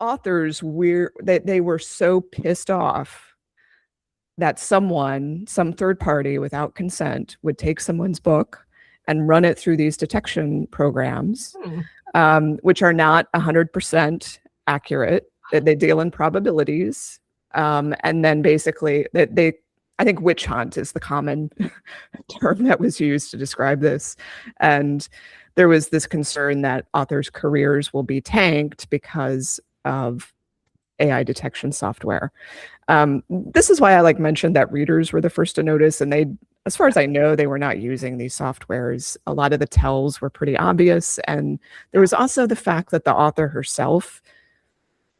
authors they were so pissed off that some third party without consent would take someone's book and run it through these detection programs, which are not 100% accurate. They deal in probabilities. And then basically I think witch hunt is the common term that was used to describe this. And there was this concern that authors' careers will be tanked because of AI detection software. This is why I mentioned that readers were the first to notice, and as far as I know, they were not using these softwares. A lot of the tells were pretty obvious, and there was also the fact that the author herself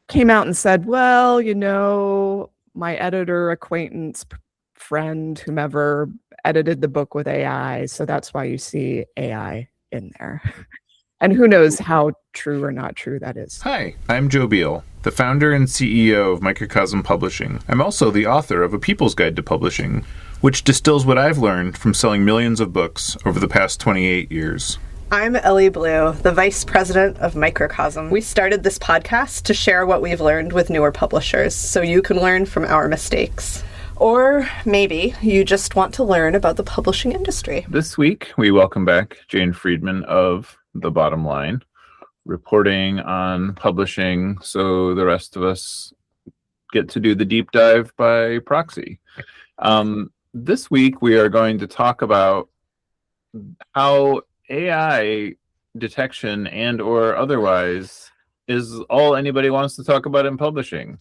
came out and said, well, my editor, acquaintance, friend, whomever edited the book with AI, so that's why you see AI in there. And who knows how true or not true that is. Hi, I'm Joe Beal, the founder and CEO of Microcosm Publishing. I'm also the author of A People's Guide to Publishing, which distills what I've learned from selling millions of books over the past 28 years. I'm Elly Blue, the vice president of Microcosm. We started this podcast to share what we've learned with newer publishers, so you can learn from our mistakes. Or maybe you just want to learn about the publishing industry. This week, we welcome back Jane Friedman of The Bottom Line, reporting on publishing, so the rest of us get to do the deep dive by proxy. This week, we are going to talk about how AI detection and or otherwise is all anybody wants to talk about in publishing.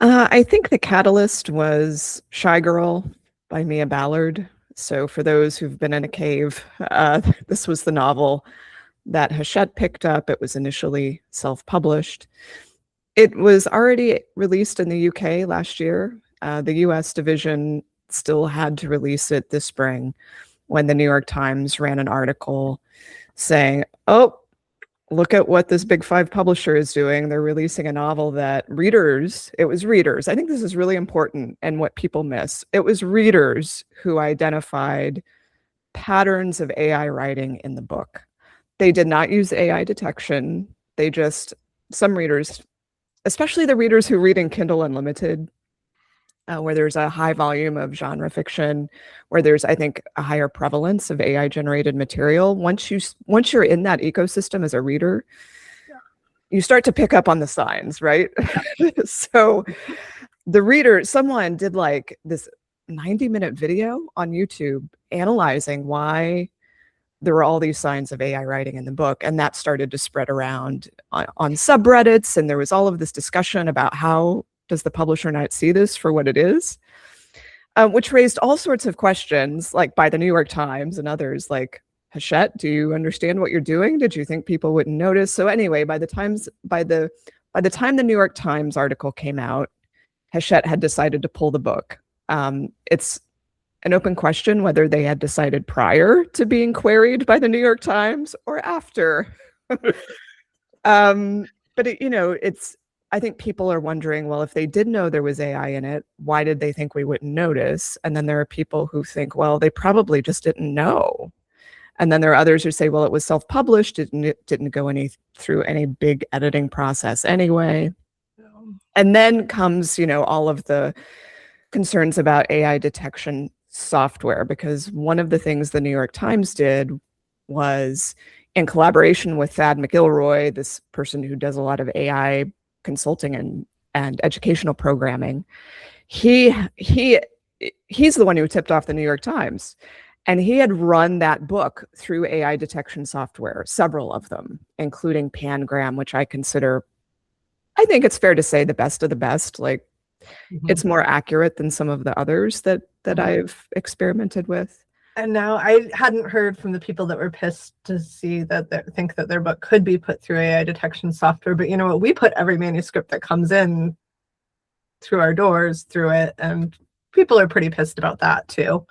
I think the catalyst was Shy Girl by Mia Ballard. So for those who've been in a cave, this was the novel that Hachette picked up. It was initially self-published. It was already released in the UK last year. The US division still had to release it this spring when the New York Times ran an article saying, oh, look at what this big five publisher is doing. They're releasing a novel that it was readers. I think this is really important and what people miss. It was readers who identified patterns of AI writing in the book. They did not use AI detection. Some readers, especially the readers who read in Kindle Unlimited, where there's a high volume of genre fiction, where there's, I think, a higher prevalence of AI-generated material. Once you're in that ecosystem as a reader, you start to pick up on the signs, right? So someone did this 90-minute video on YouTube analyzing why there were all these signs of AI writing in the book, and that started to spread around on subreddits, and there was all of this discussion about how does the publisher not see this for what it is, which raised all sorts of questions, by the New York Times and others, like, Hachette, do you understand what you're doing? Did you think people wouldn't notice? So anyway, by the time the New York Times article came out, Hachette had decided to pull the book. It's an open question whether they had decided prior to being queried by the New York Times or after. But I think people are wondering, well, if they did know there was AI in it, why did they think we wouldn't notice? And then there are people who think, well, they probably just didn't know. And then there are others who say, well, it was self-published, it didn't go through any big editing process anyway. And then comes, all of the concerns about AI detection software, because one of the things the New York Times did was, in collaboration with Thad McIlroy, this person who does a lot of AI consulting and educational programming, he's the one who tipped off the New York Times, and he had run that book through AI detection software, several of them, including Pangram, which I think it's fair to say the best of the best. It's more accurate than some of the others that I've experimented with. And now I hadn't heard from the people that were pissed to see that they think that their book could be put through AI detection software. But you know what? We put every manuscript that comes in through our doors through it. And people are pretty pissed about that too.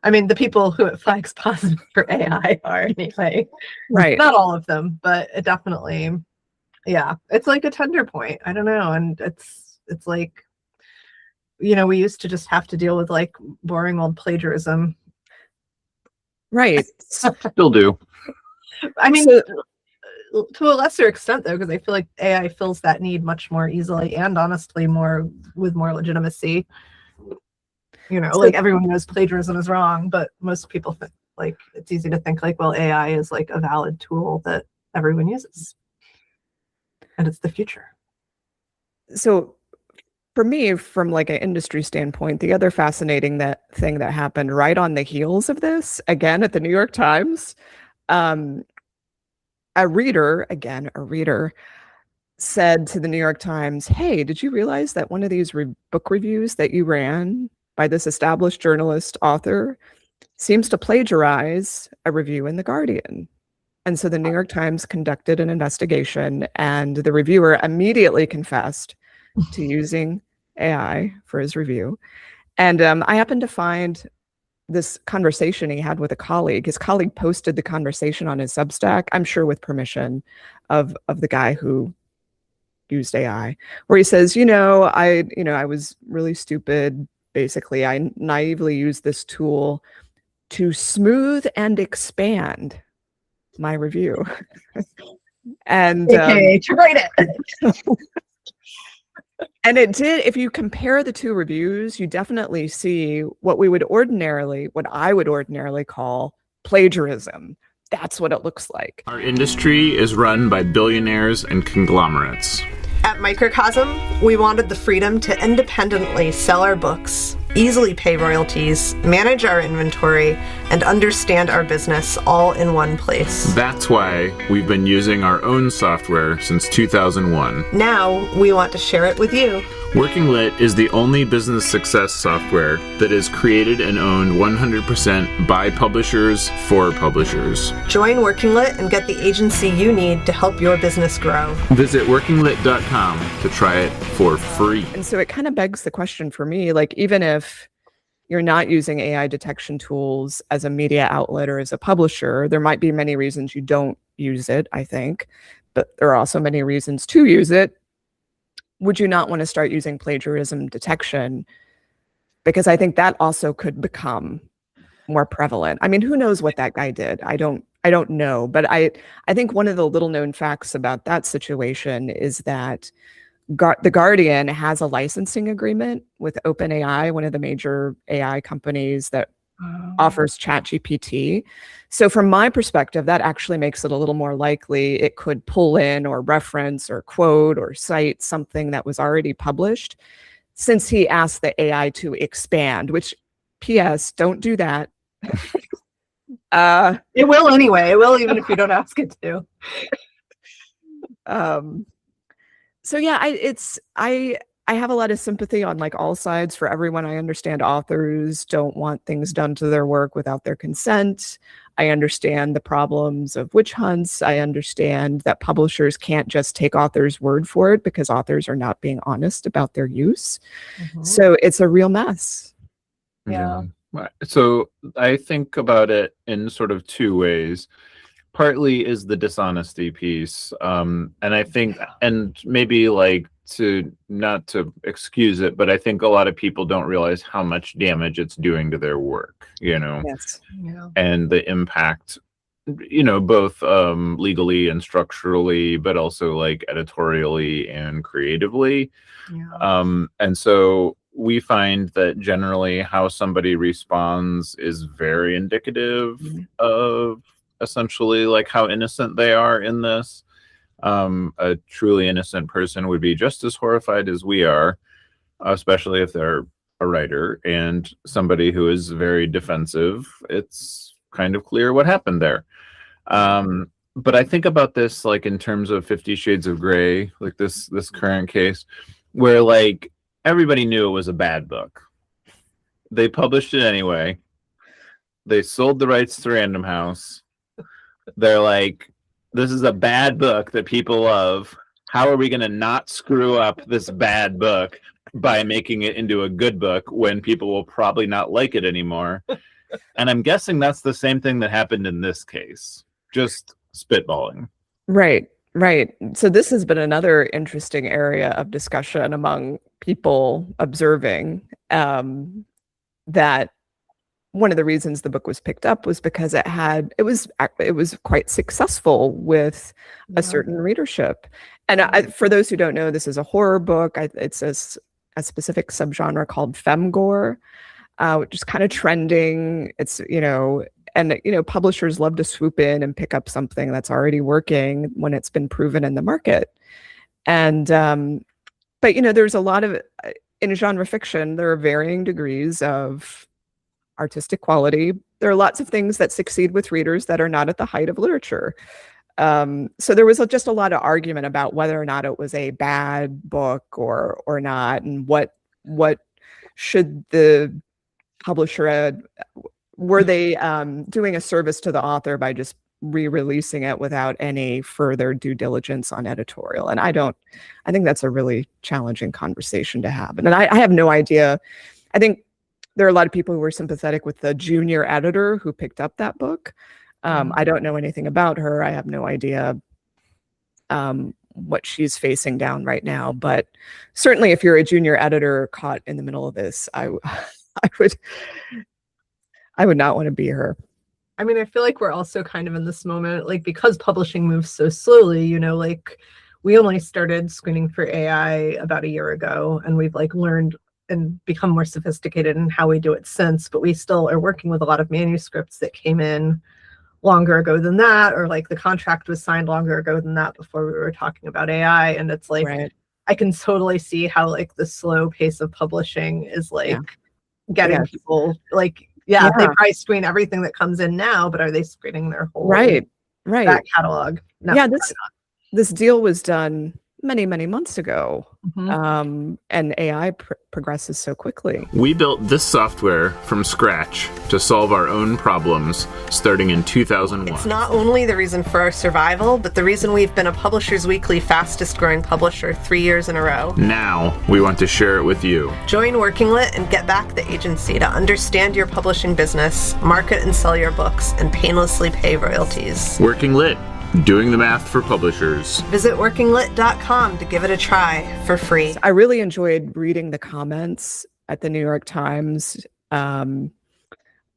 I mean, the people who it flags positive for AI are anyway. Right. Not all of them, but it definitely, it's like a tender point. I don't know. And it's like, we used to just have to deal with boring old plagiarism. Right. Still do. I mean, to a lesser extent though, because I feel like AI fills that need much more easily and honestly more with more legitimacy. You know, So- like everyone knows plagiarism is wrong, but most people think like it's easy to think like, well, AI is like a valid tool that everyone uses. And it's the future. So for me, from like an industry standpoint, the other fascinating thing that happened right on the heels of this, again at the New York Times, a reader said to the New York Times, "Hey, did you realize that one of these book reviews that you ran by this established journalist author seems to plagiarize a review in The Guardian?" And so the New York Times conducted an investigation, and the reviewer immediately confessed to using AI for his review. And I happened to find this conversation he had with a colleague. His colleague posted the conversation on his Substack, I'm sure with permission of the guy who used AI, where he says, I was really stupid. Basically, I naively used this tool to smooth and expand my review. And Okay, to write it. And it did, if you compare the two reviews, you definitely see what I would ordinarily call plagiarism. That's what it looks like. Our industry is run by billionaires and conglomerates. At Microcosm, we wanted the freedom to independently sell our books, easily pay royalties, manage our inventory, and understand our business all in one place. That's why we've been using our own software since 2001. Now, we want to share it with you. Working Lit is the only business success software that is created and owned 100% by publishers for publishers. Join Working Lit and get the agency you need to help your business grow. Visit workinglit.com to try it for free. And so it kind of begs the question for me, like, even if you're not using AI detection tools as a media outlet or as a publisher, there might be many reasons you don't use it, I think, but there are also many reasons to use it. Would you not want to start using plagiarism detection? Because I think that also could become more prevalent. I mean, who knows what that guy did? I don't know. But I think one of the little known facts about that situation is that The Guardian has a licensing agreement with OpenAI, one of the major AI companies that offers ChatGPT. So from my perspective, that actually makes it a little more likely it could pull in or reference or quote or cite something that was already published, since he asked the AI to expand, which, P.S., don't do that. It will anyway. It will even if you don't ask it to. So yeah, I have a lot of sympathy on like all sides for everyone. I understand authors don't want things done to their work without their consent. I understand the problems of witch hunts. I understand that publishers can't just take authors' word for it because authors are not being honest about their use. So it's a real mess. Yeah. So I think about it in sort of two ways. Partly is the dishonesty piece. And I think, and maybe like not to excuse it, but I think a lot of people don't realize how much damage it's doing to their work, Yes. Yeah. and the impact, both legally and structurally, but also like editorially and creatively. Yeah. And so we find that generally how somebody responds is very indicative of essentially like how innocent they are in this. A truly innocent person would be just as horrified as we are, especially if they're a writer, and somebody who is very defensive, it's kind of clear what happened there. But I think about this like in terms of 50 Shades of Grey, like this current case where like everybody knew it was a bad book. They published it anyway. They sold the rights to Random House. They're like, this is a bad book that people love. How are we going to not screw up this bad book by making it into a good book when people will probably not like it anymore? And I'm guessing that's the same thing that happened in this case. Just spitballing. Right. So this has been another interesting area of discussion among people observing that one of the reasons the book was picked up was because it was quite successful with a certain readership. And for those who don't know, this is a horror book. It's a specific subgenre called femgore, which is kind of trending. It's, and publishers love to swoop in and pick up something that's already working when it's been proven in the market. And but there's a lot of, in genre fiction, there are varying degrees of artistic quality. There are lots of things that succeed with readers that are not at the height of literature. So there was just a lot of argument about whether or not it was a bad book or not, and what should the publisher were they doing a service to the author by just re-releasing it without any further due diligence on editorial. And I think that's a really challenging conversation to have. And I have no idea. I think there are a lot of people who were sympathetic with the junior editor who picked up that book. I don't know anything about her. I have no idea what she's facing down right now. But certainly if you're a junior editor caught in the middle of this, I would not want to be her. I mean, I feel like we're also kind of in this moment, like, because publishing moves so slowly, like we only started screening for AI about a year ago, and we've like learned and become more sophisticated in how we do it since, but we still are working with a lot of manuscripts that came in longer ago than that, or like the contract was signed longer ago than that before we were talking about AI. And it's like, right. I can totally see how like the slow pace of publishing is like getting people like, they probably screen everything that comes in now, but are they screening their whole back catalog? No, this deal was done many months ago. And AI progresses so quickly. We built this software from scratch to solve our own problems starting in 2001. It's not only the reason for our survival, but the reason we've been a Publishers Weekly fastest growing publisher 3 years in a row. Now we want to share it with you. Join Working Lit and get back the agency to understand your publishing business, market and sell your books, and painlessly pay royalties. Working Lit. Doing the math for publishers. Visit workinglit.com to give it a try for free. I really enjoyed reading the comments at the New York Times on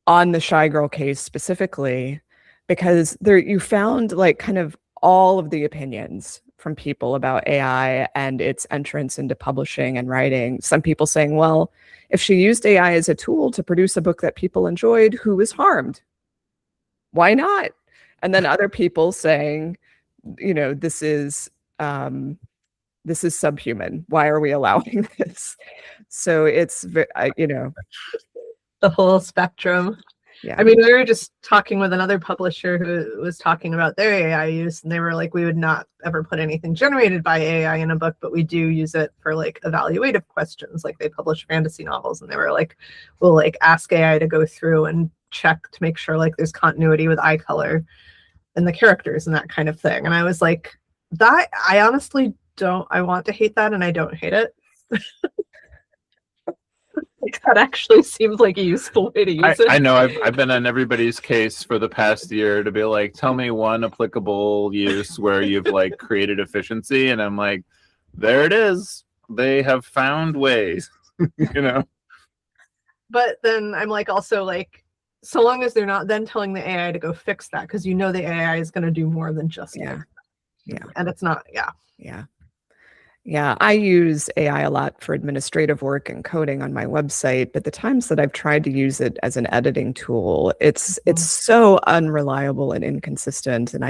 the Shy Girl case specifically, because you found like kind of all of the opinions from people about AI and its entrance into publishing and writing. Some people saying, well, if she used AI as a tool to produce a book that people enjoyed, who was harmed? Why not? And then other people saying, this is subhuman. Why are we allowing this? So it's, the whole spectrum. Yeah. I mean, we were just talking with another publisher who was talking about their AI use, and they were like, we would not ever put anything generated by AI in a book, but we do use it for like evaluative questions. Like they publish fantasy novels, and they were like, we'll like ask AI to go through and check to make sure like there's continuity with eye color and the characters and that kind of thing. And I was like, that I honestly I want to hate that, and I don't hate it. Like that actually seems like a useful way to use it. I know I've been on everybody's case for the past year to be like, tell me one applicable use where you've like created efficiency, and I'm like, there it is. They have found ways, But then I'm like, also like, so long as they're not then telling the AI to go fix that, because the AI is going to do more than just yeah. And it's not I use AI a lot for administrative work and coding on my website, but the times that I've tried to use it as an editing tool, it's so unreliable and inconsistent, and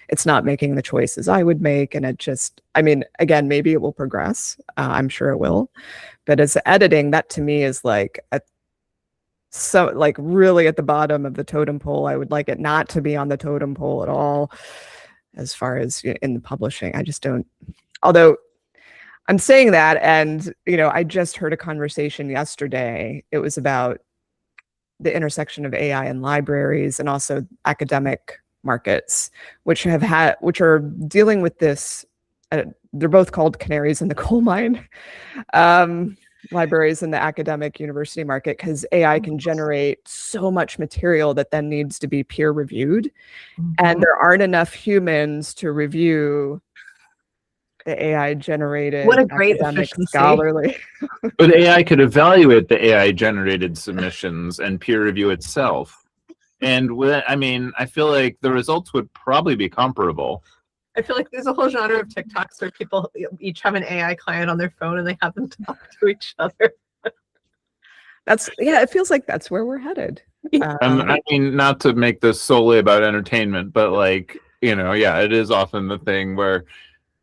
it's not making the choices I would make. And again, maybe it will progress. I'm sure it will, but as editing, that to me is like really at the bottom of the totem pole. I would like it not to be on the totem pole at all as far as in the publishing. I just don't, although I'm saying that, and I just heard a conversation yesterday. It was about the intersection of AI and libraries and also academic markets, which are dealing with this. They're both called canaries in the coal mine. Libraries in the academic university market, because AI can generate so much material that then needs to be peer reviewed, and there aren't enough humans to review the AI generated What a great academic efficiency. scholarly. But AI could evaluate the AI generated submissions and peer review itself. And I feel like the results would probably be comparable. I feel like there's a whole genre of TikToks where people each have an AI client on their phone and they have them talk to each other. It feels like that's where we're headed. Not to make this solely about entertainment, but it is often the thing where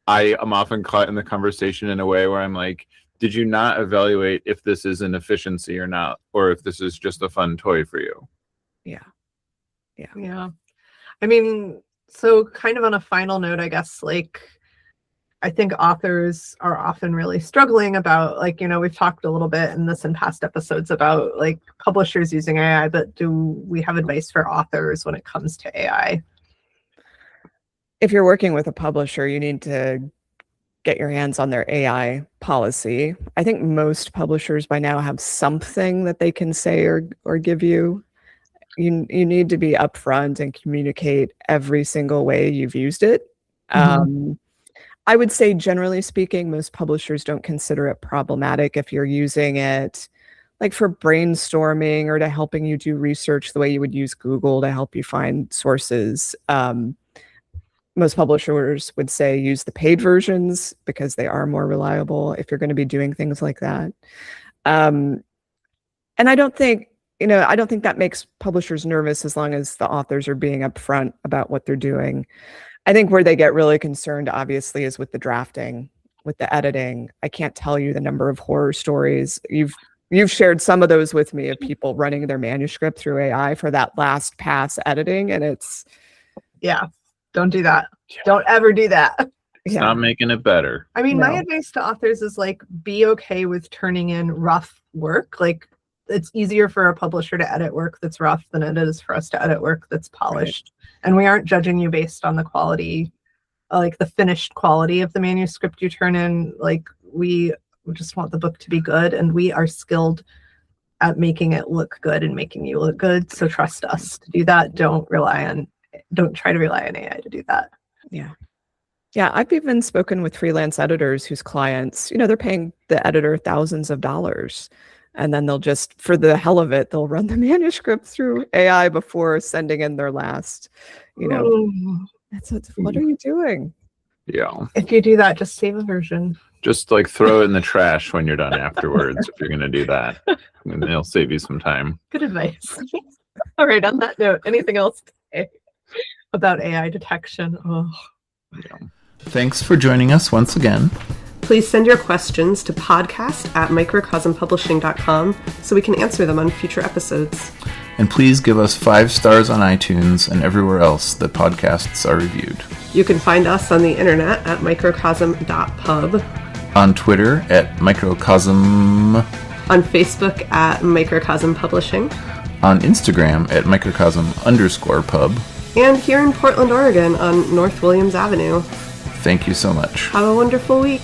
I am often caught in the conversation in a way where I'm like, did you not evaluate if this is an efficiency or not, or if this is just a fun toy for you? Yeah. I mean, so kind of on a final note, I guess, I think authors are often really struggling about, we've talked a little bit in past episodes about publishers using AI, but do we have advice for authors when it comes to AI? If you're working with a publisher, you need to get your hands on their AI policy. I think most publishers by now have something that they can say or give you. You need to be upfront and communicate every single way you've used it. Mm-hmm. I would say, generally speaking, most publishers don't consider it problematic if you're using it for brainstorming or to helping you do research the way you would use Google to help you find sources. Most publishers would say use the paid versions because they are more reliable if you're going to be doing things like that. And I don't think that makes publishers nervous as long as the authors are being upfront about what they're doing. I think where they get really concerned, obviously, is with the drafting, with the editing. I can't tell you the number of horror stories. You've shared some of those with me of people running their manuscript through AI for that last pass editing, and it's... Yeah, don't do that. Don't ever do that. It's not making it better. I mean, my advice to authors is be okay with turning in rough work. It's easier for a publisher to edit work that's rough than it is for us to edit work that's polished. Right. And we aren't judging you based on the quality, the finished quality of the manuscript you turn in. We just want the book to be good, and we are skilled at making it look good and making you look good. So trust us to do that. Don't try to rely on AI to do that. Yeah, I've even spoken with freelance editors whose clients, they're paying the editor thousands of dollars. And then they'll just, for the hell of it, they'll run the manuscript through AI before sending in their last, what are you doing? Yeah. If you do that, just save a version. Just throw it in the trash when you're done afterwards, if you're going to do that. And it'll save you some time. Good advice. All right, on that note, anything else to say about AI detection? Oh. Yeah. Thanks for joining us once again. Please send your questions to podcast@microcosmpublishing.com so we can answer them on future episodes. And please give us 5 stars on iTunes and everywhere else that podcasts are reviewed. You can find us on the internet at microcosm.pub. On Twitter at Microcosm. On Facebook at Microcosm Publishing. On Instagram at Microcosm_pub. And here in Portland, Oregon on North Williams Avenue. Thank you so much. Have a wonderful week.